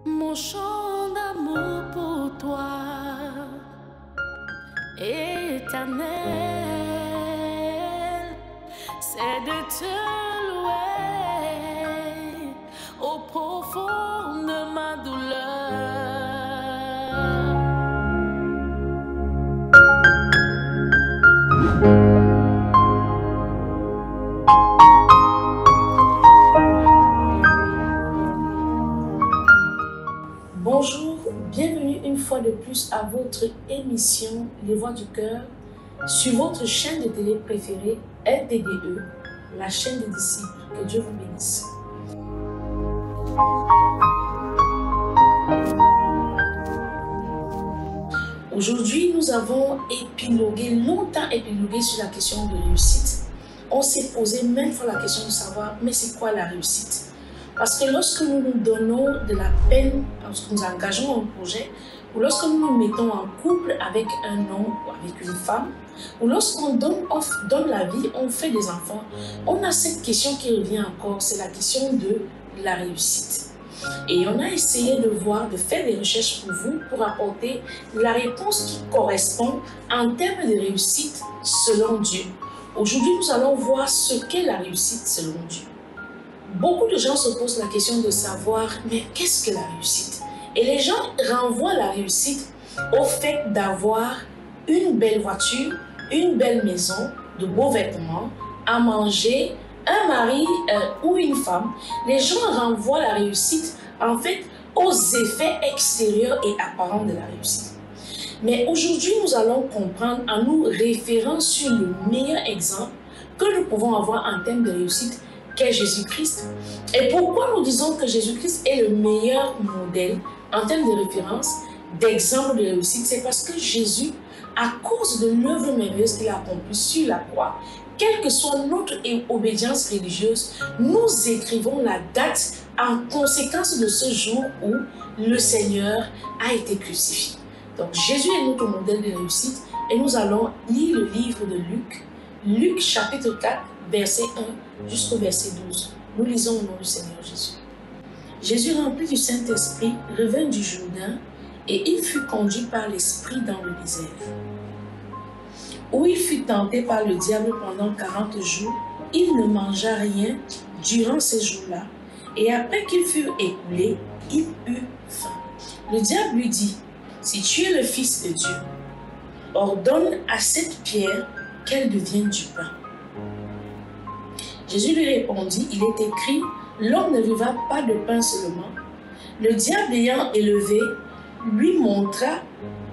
Mon chant d'amour pour toi, éternel, c'est de te louer au profond de ma douleur. Bonjour, bienvenue une fois de plus à votre émission Les Voix du Cœur sur votre chaîne de télé préférée LTDE, la chaîne des disciples. Que Dieu vous bénisse. Aujourd'hui, nous avons longtemps épilogué sur la question de réussite. On s'est posé maintes fois la question de savoir, mais c'est quoi la réussite? Parce que lorsque nous nous donnons de la peine, lorsque nous engageons un projet, ou lorsque nous nous mettons en couple avec un homme ou avec une femme, ou lorsqu'on donne la vie, on fait des enfants, on a cette question qui revient encore, c'est la question de la réussite. Et on a essayé de faire des recherches pour vous, pour apporter la réponse qui correspond en termes de réussite selon Dieu. Aujourd'hui, nous allons voir ce qu'est la réussite selon Dieu. Beaucoup de gens se posent la question de savoir, mais qu'est-ce que la réussite? Et les gens renvoient la réussite au fait d'avoir une belle voiture, une belle maison, de beaux vêtements, à manger, un mari ou une femme. Les gens renvoient la réussite, en fait, aux effets extérieurs et apparents de la réussite. Mais aujourd'hui, nous allons comprendre en nous référant sur le meilleur exemple que nous pouvons avoir en termes de réussite, qu'est Jésus-Christ. Et pourquoi nous disons que Jésus-Christ est le meilleur modèle en termes de référence, d'exemple de réussite? C'est parce que Jésus, à cause de l'œuvre merveilleuse qu'il a accomplie sur la croix, quelle que soit notre obédience religieuse, nous écrivons la date en conséquence de ce jour où le Seigneur a été crucifié. Donc Jésus est notre modèle de réussite et nous allons lire le livre de Luc, Luc chapitre 4, verset 1 jusqu'au verset 12. Nous lisons au nom du Seigneur Jésus. Jésus, rempli du Saint-Esprit, revint du Jourdain et il fut conduit par l'Esprit dans le désert, où il fut tenté par le diable pendant 40 jours. Il ne mangea rien durant ces jours-là, et après qu'il fut écoulé, il eut faim. Le diable lui dit, « Si tu es le Fils de Dieu, ordonne à cette pierre qu'elle devienne du pain. » Jésus lui répondit, « Il est écrit, l'homme ne vivra pas de pain seulement. » Le diable ayant élevé, lui montra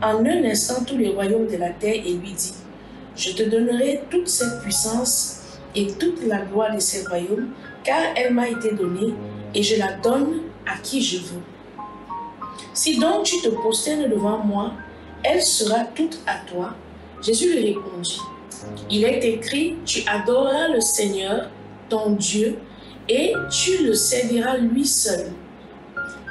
en un instant tous les royaumes de la terre et lui dit, « Je te donnerai toute cette puissance et toute la gloire de ces royaumes, car elle m'a été donnée et je la donne à qui je veux. Si donc tu te prosternes devant moi, elle sera toute à toi. » Jésus lui répondit, « Il est écrit, tu adoreras le Seigneur, ton Dieu, et tu le serviras lui seul. »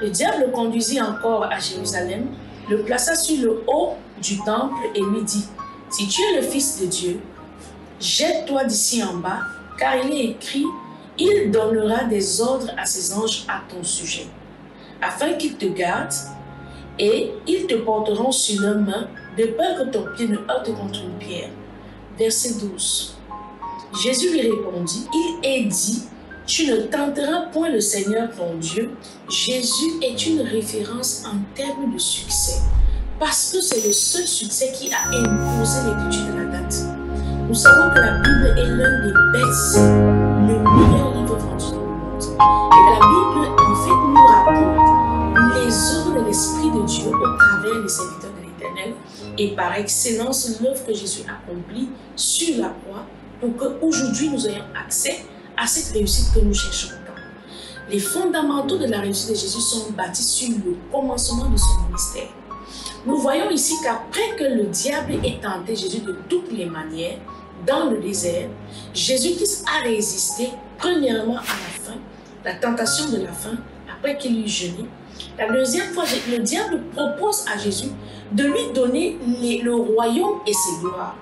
Le diable le conduisit encore à Jérusalem, le plaça sur le haut du temple et lui dit, « Si tu es le Fils de Dieu, jette-toi d'ici en bas, car il est écrit, il donnera des ordres à ses anges à ton sujet, afin qu'ils te gardent, et ils te porteront sur leurs mains, de peur que ton pied ne heurte contre une pierre. » Verset 12. Jésus lui répondit, « Il est dit, tu ne tenteras point le Seigneur ton Dieu. » Jésus est une référence en termes de succès, parce que c'est le seul succès qui a imposé l'écriture de la date. Nous savons que la Bible est l'un des best-sellers, le meilleur livre vendu dans le monde. Et la Bible, en fait, nous raconte les œuvres de l'Esprit de Dieu au travers des serviteurs de l'Éternel et par excellence l'œuvre que Jésus accomplit sur la croix pour qu'aujourd'hui nous ayons accès à cette réussite que nous cherchons tant. Les fondamentaux de la réussite de Jésus sont bâtis sur le commencement de son ministère. Nous voyons ici qu'après que le diable ait tenté Jésus de toutes les manières dans le désert, Jésus-Christ a résisté premièrement à la faim, la tentation de la faim, après qu'il eut jeûné. La deuxième fois, le diable propose à Jésus de lui donner le royaume et ses gloires.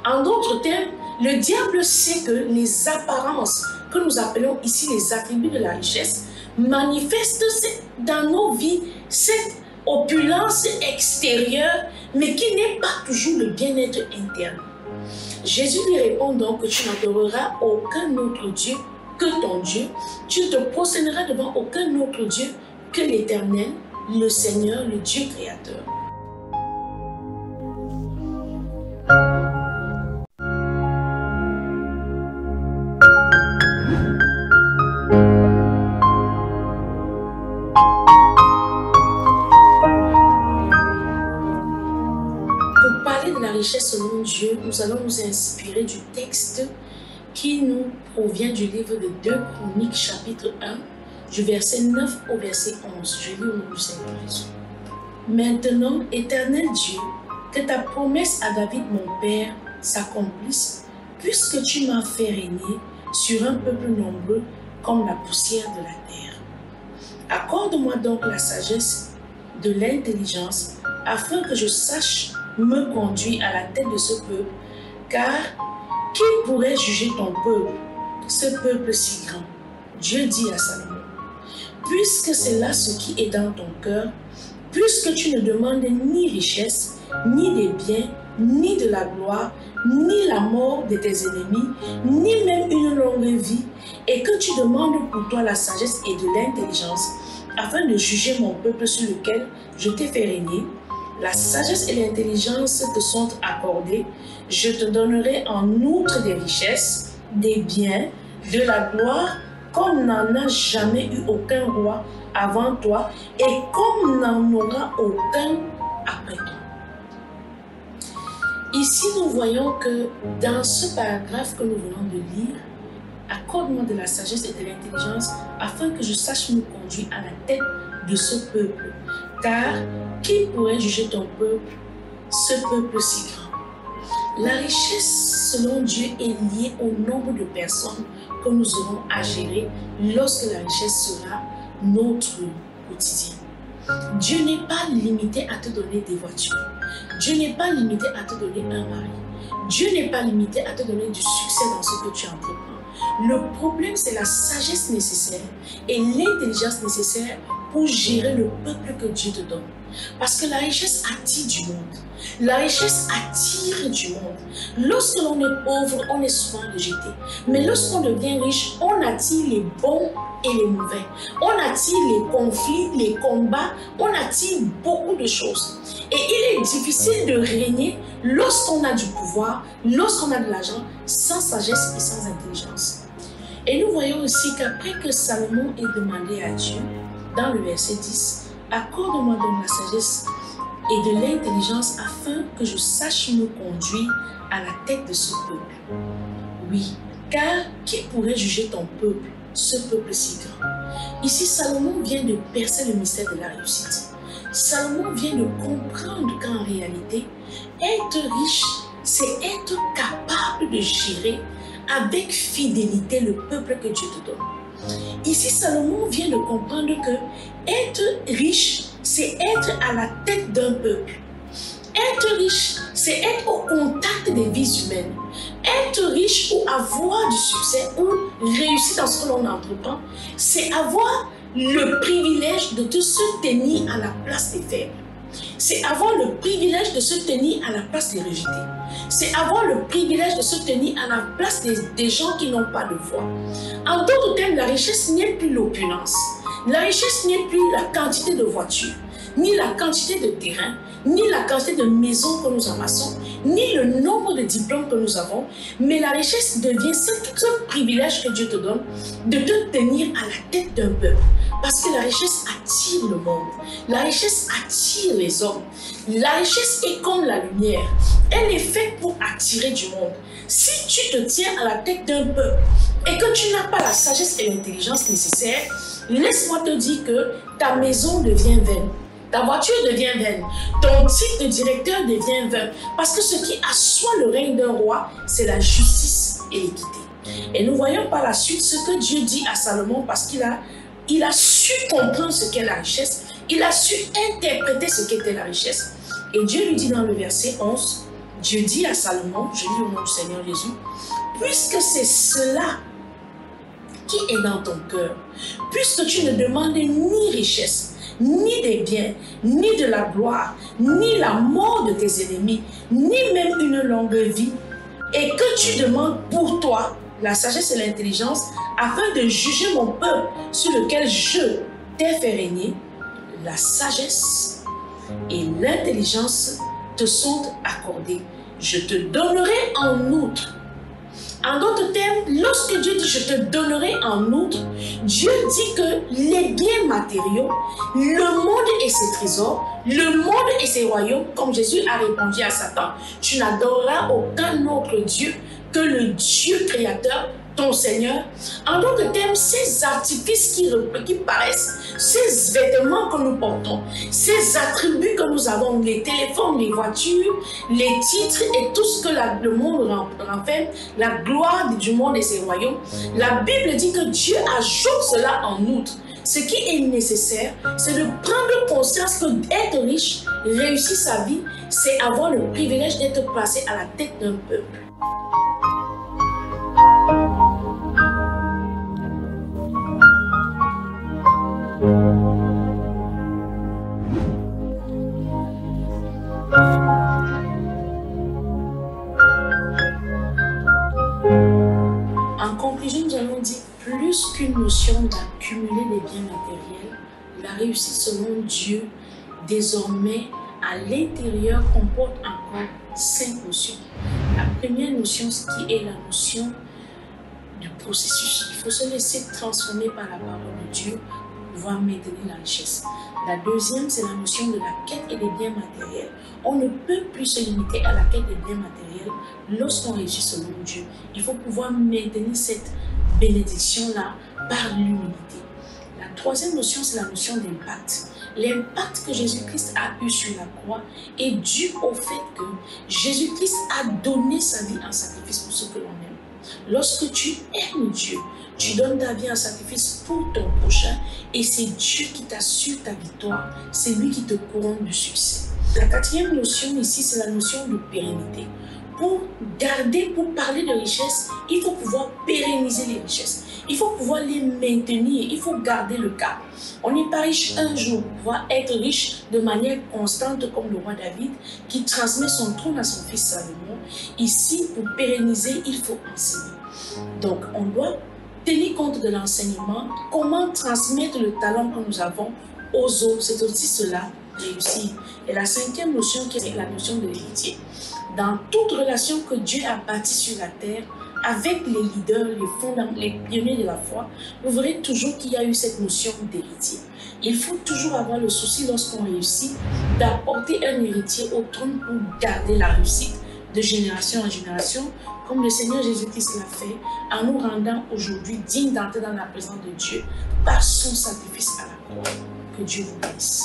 En d'autres termes, le diable sait que les apparences que nous appelons ici les attributs de la richesse manifeste dans nos vies cette opulence extérieure, mais qui n'est pas toujours le bien-être interne. Jésus lui répond donc que tu n'adoreras aucun autre Dieu que ton Dieu, tu ne te prosterneras devant aucun autre Dieu que l'Éternel, le Seigneur, le Dieu créateur. Pour parler de la richesse selon Dieu, nous allons nous inspirer du texte qui nous provient du livre de 2 Chroniques, chapitre 1, du verset 9 au verset 11. Je lis au nom du Seigneur Jésus. Maintenant, Éternel Dieu, que ta promesse à David mon père s'accomplisse, puisque tu m'as fait régner sur un peuple nombreux comme la poussière de la terre. Accorde-moi donc la sagesse de l'intelligence, afin que je sache me conduire à la tête de ce peuple, car qui pourrait juger ton peuple, ce peuple si grand? Dieu dit à Salomon, puisque c'est là ce qui est dans ton cœur, puisque tu ne demandes ni richesse, ni des biens, ni de la gloire, ni la mort de tes ennemis, ni même une longue vie, et que tu demandes pour toi la sagesse et de l'intelligence, afin de juger mon peuple sur lequel je t'ai fait régner, la sagesse et l'intelligence te sont accordées, je te donnerai en outre des richesses, des biens, de la gloire, comme n'en a jamais eu aucun roi avant toi, et comme n'en aura aucun après toi. Ici, nous voyons que dans ce paragraphe que nous venons de lire, accorde-moi de la sagesse et de l'intelligence afin que je sache me conduire à la tête de ce peuple. Car qui pourrait juger ton peuple, ce peuple si grand? La richesse, selon Dieu, est liée au nombre de personnes que nous aurons à gérer lorsque la richesse sera notre quotidien. Dieu n'est pas limité à te donner des voitures. Dieu n'est pas limité à te donner un mari. Dieu n'est pas limité à te donner du succès dans ce que tu entreprends. Le problème, c'est la sagesse nécessaire et l'intelligence nécessaire pour gérer le peuple que Dieu te donne. Parce que la richesse attire du monde. La richesse attire du monde. Lorsque l'on est pauvre, on est souvent rejeté. Mais lorsqu'on devient riche, on attire les bons et les mauvais. On attire les conflits, les combats, on attire beaucoup de choses. Et il est difficile de régner lorsqu'on a du pouvoir, lorsqu'on a de l'argent, sans sagesse et sans intelligence. Et nous voyons aussi qu'après que Salomon ait demandé à Dieu, dans le verset 10, accorde-moi donc la sagesse et de l'intelligence afin que je sache me conduire à la tête de ce peuple. Oui, car qui pourrait juger ton peuple, ce peuple si grand? Ici, Salomon vient de percer le mystère de la réussite. Salomon vient de comprendre qu'en réalité, être riche, c'est être capable de gérer avec fidélité le peuple que Dieu te donne. Ici, Salomon vient de comprendre que être riche, c'est être à la tête d'un peuple. Être riche, c'est être au contact des vies humaines. Être riche ou avoir du succès ou réussir dans ce que l'on entreprend, c'est avoir le privilège de se tenir à la place des faibles. C'est avoir le privilège de se tenir à la place des rejetés. C'est avoir le privilège de se tenir à la place des gens qui n'ont pas de voix. En d'autres termes, la richesse n'est plus l'opulence. La richesse n'est plus la quantité de voitures, ni la quantité de terrain, ni la quantité de maisons que nous amassons, ni le nombre de diplômes que nous avons, mais la richesse devient tout ce privilège que Dieu te donne de te tenir à la tête d'un peuple. Parce que la richesse attire le monde, la richesse attire les hommes. La richesse est comme la lumière, elle est faite pour attirer du monde. Si tu te tiens à la tête d'un peuple et que tu n'as pas la sagesse et l'intelligence nécessaires, laisse-moi te dire que ta maison devient vaine. Ta voiture devient vaine, ton titre de directeur devient vain, parce que ce qui assoit le règne d'un roi, c'est la justice et l'équité. Et nous voyons par la suite ce que Dieu dit à Salomon, parce qu'il a su comprendre ce qu'est la richesse, il a su interpréter ce qu'était la richesse. Et Dieu lui dit dans le verset 11, Dieu dit à Salomon, je lis au nom du Seigneur Jésus, puisque c'est cela qui est dans ton cœur, puisque tu ne demandes ni richesse, ni des biens, ni de la gloire, ni la mort de tes ennemis, ni même une longue vie, et que tu demandes pour toi la sagesse et l'intelligence, afin de juger mon peuple sur lequel je t'ai fait régner, la sagesse et l'intelligence te sont accordées. Je te donnerai en outre. En d'autres termes, lorsque Dieu dit « je te donnerai en outre », Dieu dit que les biens matériaux, le monde et ses trésors, le monde et ses royaumes, comme Jésus a répondu à Satan, tu n'adoreras aucun autre Dieu que le Dieu créateur, ton Seigneur. En d'autres termes, ces artifices qui paraissent, ces vêtements que nous portons, ces attributs que nous avons, les téléphones, les voitures, les titres et tout ce que le monde renferme, la gloire du monde et ses royaumes, la Bible dit que Dieu ajoute cela en outre. Ce qui est nécessaire, c'est de prendre conscience que être riche, réussir sa vie, c'est avoir le privilège d'être placé à la tête d'un peuple. En conclusion, nous allons dire plus qu'une notion d'accumuler des biens matériels, la réussite selon Dieu, désormais, à l'intérieur, comporte encore 5 notions. La première notion, ce qui est la notion du processus. Il faut se laisser transformer par la parole de Dieu pour pouvoir maintenir la richesse. La deuxième, c'est la notion de la quête et des biens matériels. On ne peut plus se limiter à la quête des biens matériels lorsqu'on réussit selon Dieu. Il faut pouvoir maintenir cette bénédiction-là par l'humilité. La troisième notion, c'est la notion d'impact. L'impact que Jésus-Christ a eu sur la croix est dû au fait que Jésus-Christ a donné sa vie en sacrifice pour ceux que l'on aime. Lorsque tu aimes Dieu, tu donnes ta vie en sacrifice pour ton prochain et c'est Dieu qui t'assure ta victoire. C'est lui qui te couronne du succès. La quatrième notion ici, c'est la notion de pérennité. Pour garder, pour parler de richesse, il faut pouvoir pérenniser les richesses. Il faut pouvoir les maintenir, il faut garder le cap. On n'est pas riche un jour, pour pouvoir être riche de manière constante comme le roi David qui transmet son trône à son fils Salomon. Ici, pour pérenniser, il faut enseigner. Donc, on doit tenir compte de l'enseignement, comment transmettre le talent que nous avons aux autres. C'est aussi cela, réussir. Et la cinquième notion, qui est la notion de l'héritier. Dans toute relation que Dieu a bâtie sur la terre, avec les leaders, les pionniers de la foi, vous verrez toujours qu'il y a eu cette notion d'héritier. Il faut toujours avoir le souci, lorsqu'on réussit, d'apporter un héritier au trône pour garder la réussite de génération en génération, comme le Seigneur Jésus-Christ l'a fait, en nous rendant aujourd'hui dignes d'entrer dans la présence de Dieu par son sacrifice à la croix. Que Dieu vous bénisse.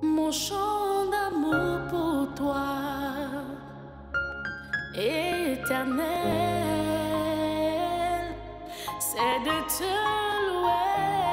Mon chant d'amour pour toi, éternel, c'est de te louer.